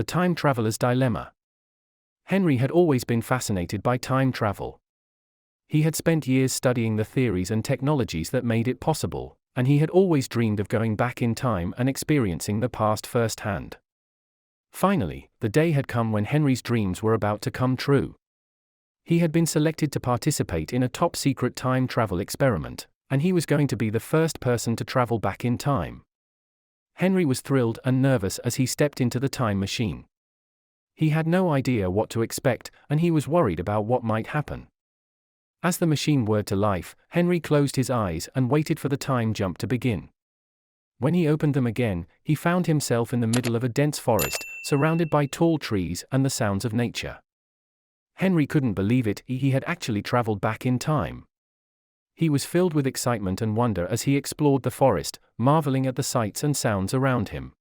The Time Traveler's Dilemma. Henry had always been fascinated by time travel. He had spent years studying the theories and technologies that made it possible, and he had always dreamed of going back in time and experiencing the past firsthand. Finally, the day had come when Henry's dreams were about to come true. He had been selected to participate in a top-secret time travel experiment, and he was going to be the first person to travel back in time. Henry was thrilled and nervous as he stepped into the time machine. He had no idea what to expect, and he was worried about what might happen. As the machine whirred to life, Henry closed his eyes and waited for the time jump to begin. When he opened them again, he found himself in the middle of a dense forest, surrounded by tall trees and the sounds of nature. Henry couldn't believe it, he had actually traveled back in time. He was filled with excitement and wonder as he explored the forest, marveling at the sights and sounds around him.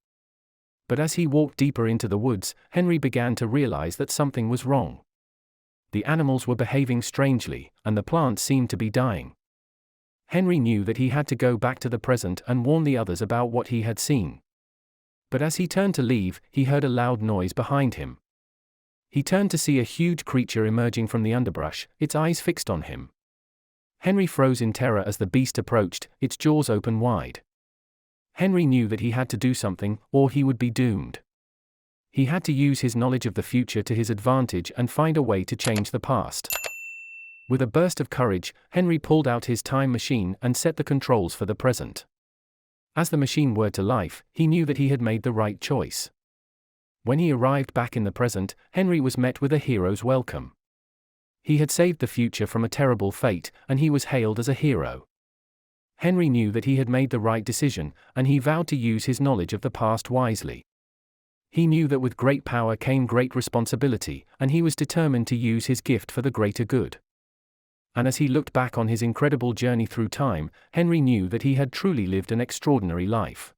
But as he walked deeper into the woods, Henry began to realize that something was wrong. The animals were behaving strangely, and the plants seemed to be dying. Henry knew that he had to go back to the present and warn the others about what he had seen. But as he turned to leave, he heard a loud noise behind him. He turned to see a huge creature emerging from the underbrush, its eyes fixed on him. Henry froze in terror as the beast approached, its jaws open wide. Henry knew that he had to do something, or he would be doomed. He had to use his knowledge of the future to his advantage and find a way to change the past. With a burst of courage, Henry pulled out his time machine and set the controls for the present. As the machine whirred to life, he knew that he had made the right choice. When he arrived back in the present, Henry was met with a hero's welcome. He had saved the future from a terrible fate, and he was hailed as a hero. Henry knew that he had made the right decision, and he vowed to use his knowledge of the past wisely. He knew that with great power came great responsibility, and he was determined to use his gift for the greater good. And as he looked back on his incredible journey through time, Henry knew that he had truly lived an extraordinary life.